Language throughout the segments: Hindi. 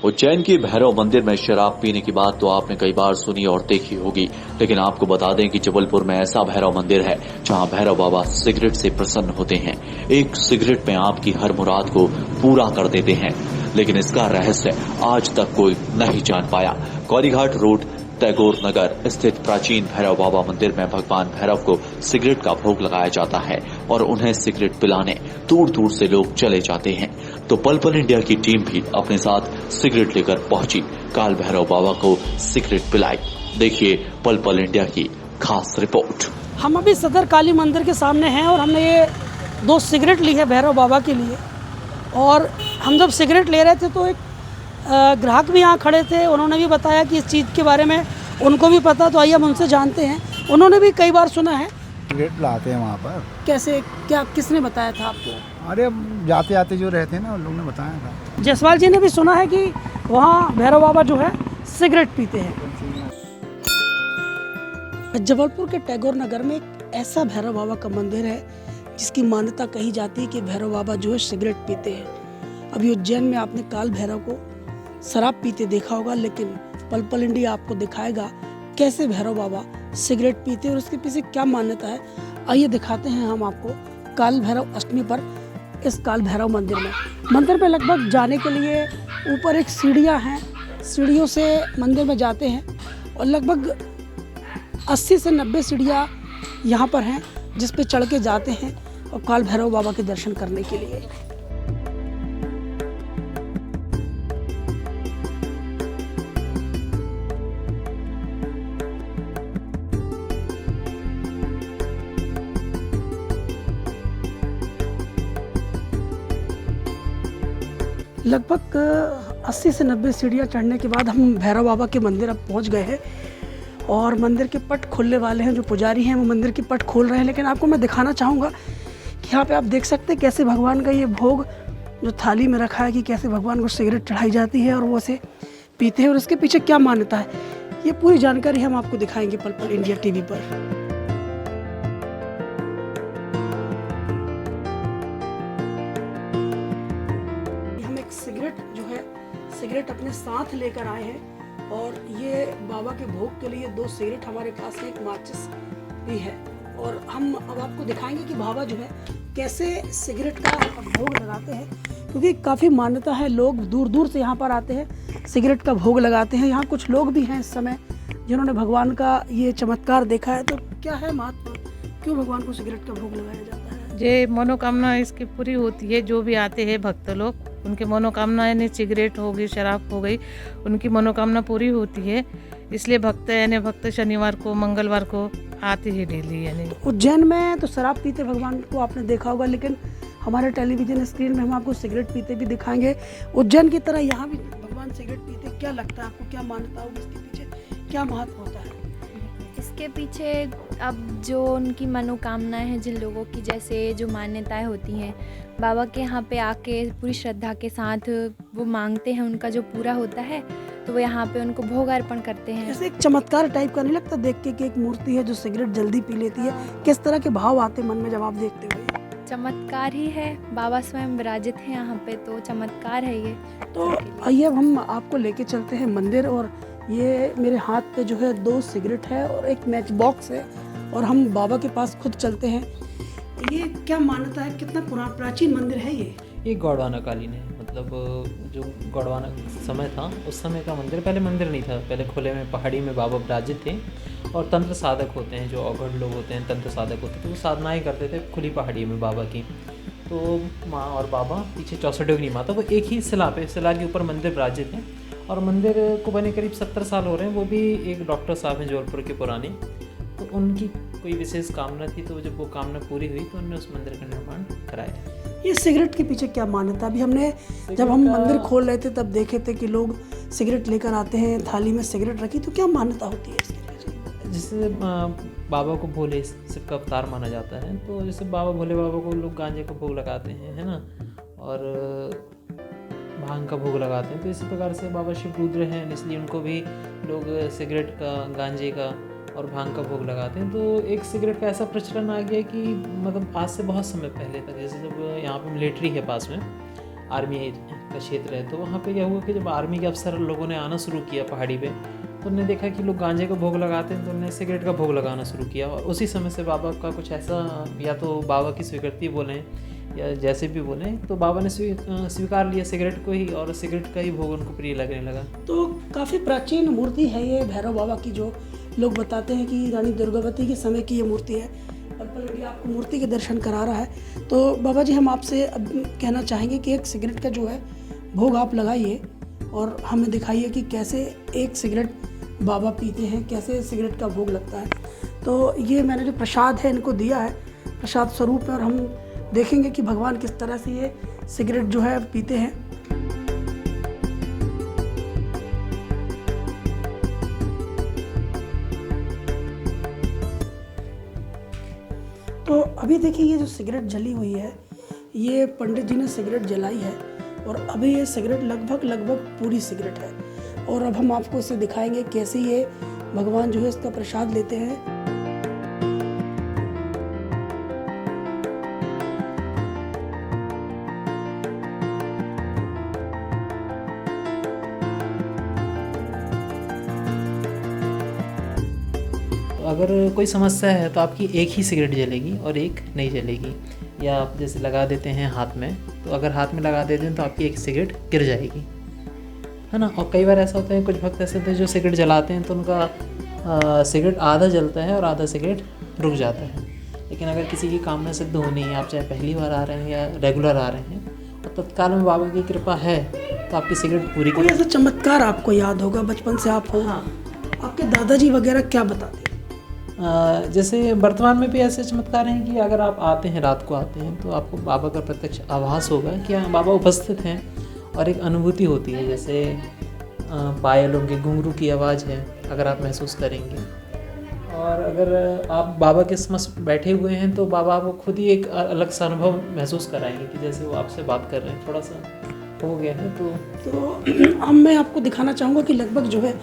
उज्जैन के भैरव मंदिर में शराब पीने की बात तो आपने कई बार सुनी और देखी होगी, लेकिन आपको बता दें कि जबलपुर में ऐसा भैरव मंदिर है जहां भैरव बाबा सिगरेट से प्रसन्न होते हैं। एक सिगरेट में आपकी हर मुराद को पूरा कर देते हैं, लेकिन इसका रहस्य आज तक कोई नहीं जान पाया। कौरीघाट रोड टैगोर नगर स्थित प्राचीन भैरव बाबा मंदिर में भगवान भैरव को सिगरेट का भोग लगाया जाता है और उन्हें सिगरेट पिलाने दूर दूर से लोग चले जाते हैं। तो पल पल इंडिया की टीम भी अपने साथ सिगरेट लेकर पहुंची, काल भैरव बाबा को सिगरेट पिलाई। देखिए पल पल इंडिया की खास रिपोर्ट। हम अभी सदर काली मंदिर के सामने हैं और हमने ये 2 सिगरेट ली है भैरव बाबा के लिए। और हम जब सिगरेट ले रहे थे तो एक ग्राहक भी यहाँ खड़े थे, उन्होंने भी बताया कि इस चीज़ के बारे में उनको भी पता, तो आइए हम उनसे जानते हैं। उन्होंने भी कई बार सुना है। सिगरेट लाते हैं वहाँ पर। कैसे, क्या, किसने बताया था आपको? अरे जाते आते जो रहते हैं ना, उन लोगों ने बताया था। जयसवाल जी ने भी सुना है कि वहाँ भैरव बाबा जो है सिगरेट पीते हैं। जबलपुर के टैगोर नगर में एक ऐसा भैरव बाबा का मंदिर है जिसकी मान्यता कही जाती है कि भैरव बाबा जो है सिगरेट पीते हैं। अभी उज्जैन में आपने काल भैरव को शराब पीते देखा होगा, लेकिन पल पल इंडिया आपको दिखाएगा कैसे भैरव बाबा सिगरेट पीते हैं और उसके पीछे क्या मान्यता है। आइए दिखाते हैं हम आपको काल भैरव अष्टमी पर इस काल भैरव मंदिर में। मंदिर में लगभग जाने के लिए ऊपर एक सीढ़ियाँ हैं, सीढ़ियों से मंदिर में जाते हैं और लगभग 80 से 90 सीढ़ियाँ यहाँ पर हैं जिस पे चढ़ के जाते हैं और काल भैरव बाबा के दर्शन करने के लिए। लगभग 80 से 90 सीढ़ियाँ चढ़ने के बाद हम भैरव बाबा के मंदिर अब पहुँच गए हैं और मंदिर के पट खोलने वाले हैं। जो पुजारी हैं वो मंदिर के पट खोल रहे हैं, लेकिन आपको मैं दिखाना चाहूँगा कि यहाँ पे आप देख सकते हैं कैसे भगवान का ये भोग जो थाली में रखा है कि कैसे भगवान को सिगरेट चढ़ाई जाती है और वो उसे पीते हैं और उसके पीछे क्या मान्यता है, ये पूरी जानकारी हम आपको दिखाएंगे पल पल इंडिया टीवी पर। सिगरेट अपने साथ लेकर आए हैं और ये बाबा के भोग के लिए 2 सिगरेट हमारे पास है, एक माचिस भी है और हम अब आपको दिखाएंगे कि बाबा जो है कैसे सिगरेट का भोग लगाते हैं, क्योंकि काफ़ी मान्यता है। लोग दूर दूर से यहाँ पर आते हैं, सिगरेट का भोग लगाते हैं। यहाँ कुछ लोग भी हैं इस समय जिन्होंने भगवान का ये चमत्कार देखा है। तो क्या है महत्व, क्यों भगवान को सिगरेट का भोग लगाया जाता है? ये मनोकामना इसकी पूरी होती है। जो भी आते हैं भक्त लोग, उनकी मनोकामना यानी सिगरेट हो गई, शराब हो गई, उनकी मनोकामना पूरी होती है। इसलिए भक्त शनिवार को, मंगलवार को आते हैं डेली। यानी उज्जैन में तो शराब पीते भगवान को आपने देखा होगा, लेकिन हमारे टेलीविजन स्क्रीन में हम आपको सिगरेट पीते भी दिखाएंगे। उज्जैन की तरह यहाँ भी भगवान सिगरेट पीते। क्या लगता है आपको, क्या मान्यता होगी इसके पीछे, क्या महत्व होता है इसके पीछे? अब जो उनकी मनोकामनाएं हैं, जिन लोगों की जैसे जो मान्यताएं होती हैं, बाबा के यहाँ पे आके पूरी श्रद्धा के साथ वो मांगते हैं, उनका जो पूरा होता है तो वो यहाँ पे उनको भोग अर्पण करते हैं। जैसे एक चमत्कार टाइप का नहीं लगता देख के कि एक मूर्ति है जो सिगरेट जल्दी पी लेती है? किस तरह के भाव आते मन में जब आप देखते हुए? चमत्कार ही है, बाबा स्वयं विराजित हैं यहाँ पे, तो चमत्कार है ये। तो आइए अब हम आपको लेके चलते हैं मंदिर और ये मेरे हाथ पे जो है 2 सिगरेट है और एक मैच बॉक्स है और हम बाबा के पास खुद चलते हैं। ये क्या मान्यता है, कितना पुराना प्राचीन मंदिर है ये? गौड़वाना कालीन है। मतलब जो गौड़वाना समय था उस समय का मंदिर, पहले मंदिर नहीं था, पहले खुले में पहाड़ी में बाबा विराजित थे और तंत्र साधक होते हैं, जो अवघड़ लोग होते हैं, तंत्र साधक होते थे, वो साधनाएँ करते थे खुली पहाड़ी में बाबा की। तो माँ और बाबा पीछे 64 योगिनी माता, वो एक ही शिला के ऊपर मंदिर विराजित हैं और मंदिर को बने करीब 70 साल हो रहे हैं। वो भी एक डॉक्टर साहब हैं जबलपुर के पुराने, तो उनकी कोई विशेष कामना थी, तो जब वो कामना पूरी हुई तो उन्होंने उस मंदिर का निर्माण कराया। ये सिगरेट के पीछे क्या मान्यता? अभी हमने जब हम मंदिर खोल रहे थे तब देखे थे कि लोग सिगरेट लेकर आते हैं, थाली में सिगरेट रखी, तो क्या मान्यता होती है इसके पीछे? जिससे बाबा को भोले शिव का अवतार माना जाता है, तो जैसे भोले बाबा को लोग गांजे का भोग लगाते हैं, है ना, और भांग का भोग लगाते हैं। तो इसी प्रकार से बाबा शिव रुद्र हैं, इसलिए उनको भी लोग सिगरेट का, गांजे का और भांग का भोग लगाते हैं। तो एक सिगरेट का ऐसा प्रचलन आ गया कि मतलब आज से बहुत समय पहले तक, जैसे जब यहाँ पे मिलिट्री है पास में, आर्मी का क्षेत्र है। तो वहाँ पे क्या हुआ कि जब आर्मी के अफसर लोगों ने आना शुरू किया पहाड़ी पे, तो उन्होंने देखा कि लोग गांजे का भोग लगाते हैं, तो उन्होंने सिगरेट का भोग लगाना शुरू किया। और उसी समय से बाबा का कुछ ऐसा, या तो बाबा की स्वीकृति बोलें या जैसे भी बोलें, तो बाबा ने स्वीकार लिया सिगरेट को ही, और सिगरेट का ही भोग उनको प्रिय लगने लगा। तो काफ़ी प्राचीन मूर्ति है ये भैरव बाबा की, जो लोग बताते हैं कि रानी दुर्गावती के समय की ये मूर्ति है। पल इंडिया आपको मूर्ति के दर्शन करा रहा है। तो बाबा जी, हम आपसे अब कहना चाहेंगे कि एक सिगरेट का जो है भोग आप लगाइए और हमें दिखाइए कि कैसे एक सिगरेट बाबा पीते हैं, कैसे सिगरेट का भोग लगता है। तो ये मैंने जो प्रसाद है इनको दिया है प्रसाद स्वरूप में, और हम देखेंगे कि भगवान किस तरह से ये सिगरेट जो है पीते हैं। तो अभी देखिए ये जो सिगरेट जली हुई है, ये पंडित जी ने सिगरेट जलाई है, और अभी ये सिगरेट लगभग पूरी सिगरेट है। और अब हम आपको इसे दिखाएंगे कैसे ये भगवान जो है इसका प्रसाद लेते हैं। अगर कोई समस्या है तो आपकी एक ही सिगरेट जलेगी और एक नहीं जलेगी। या आप जैसे लगा देते हैं हाथ में, तो अगर हाथ में लगा देते हैं तो आपकी एक सिगरेट गिर जाएगी, है ना। और कई बार ऐसा होता है, कुछ भक्त ऐसे होते हैं जो सिगरेट जलाते हैं तो उनका सिगरेट आधा जलता है और आधा सिगरेट रुक जाता है। लेकिन अगर किसी की कामना सिद्ध होनी है, आप चाहे पहली बार आ रहे हैं या रेगुलर आ रहे हैं, और तत्काल में बाबा की कृपा है तो आपकी सिगरेट पूरी कोई ऐसा चमत्कार आपको याद होगा बचपन से आप हो? हाँ। आपके दादाजी वगैरह क्या बताते हैं? जैसे वर्तमान में भी ऐसे चमत्कार हैं कि अगर आप आते हैं, रात को आते हैं, तो आपको बाबा का प्रत्यक्ष आभास होगा कि हाँ बाबा उपस्थित हैं, और एक अनुभूति होती है। जैसे पायलों के घुंघरू की आवाज़ है, अगर आप महसूस करेंगे। और अगर आप बाबा के समक्ष बैठे हुए हैं तो बाबा आपको खुद ही एक अलग सा अनुभव महसूस कराएंगे कि जैसे वो आपसे बात कर रहे हैं। थोड़ा सा हो गया है तो अब मैं आपको दिखाना चाहूँगा कि लगभग जो है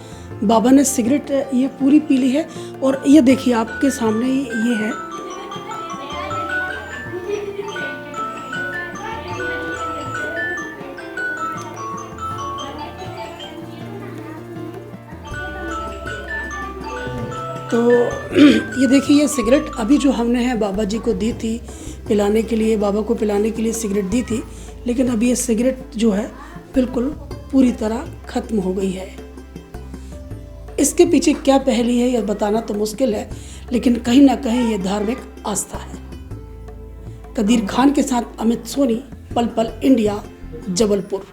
बाबा ने सिगरेट ये पूरी पी ली है। और ये देखिए आपके सामने ये है, तो ये देखिए ये सिगरेट अभी जो हमने है बाबा जी को दी थी पिलाने के लिए, बाबा को पिलाने के लिए सिगरेट दी थी, लेकिन अभी ये सिगरेट जो है बिल्कुल पूरी तरह ख़त्म हो गई है। इसके पीछे क्या पहेली है यह बताना तो मुश्किल है, लेकिन कहीं ना कहीं ये धार्मिक आस्था है। कदीर खान के साथ अमित सोनी, पल पल इंडिया, जबलपुर।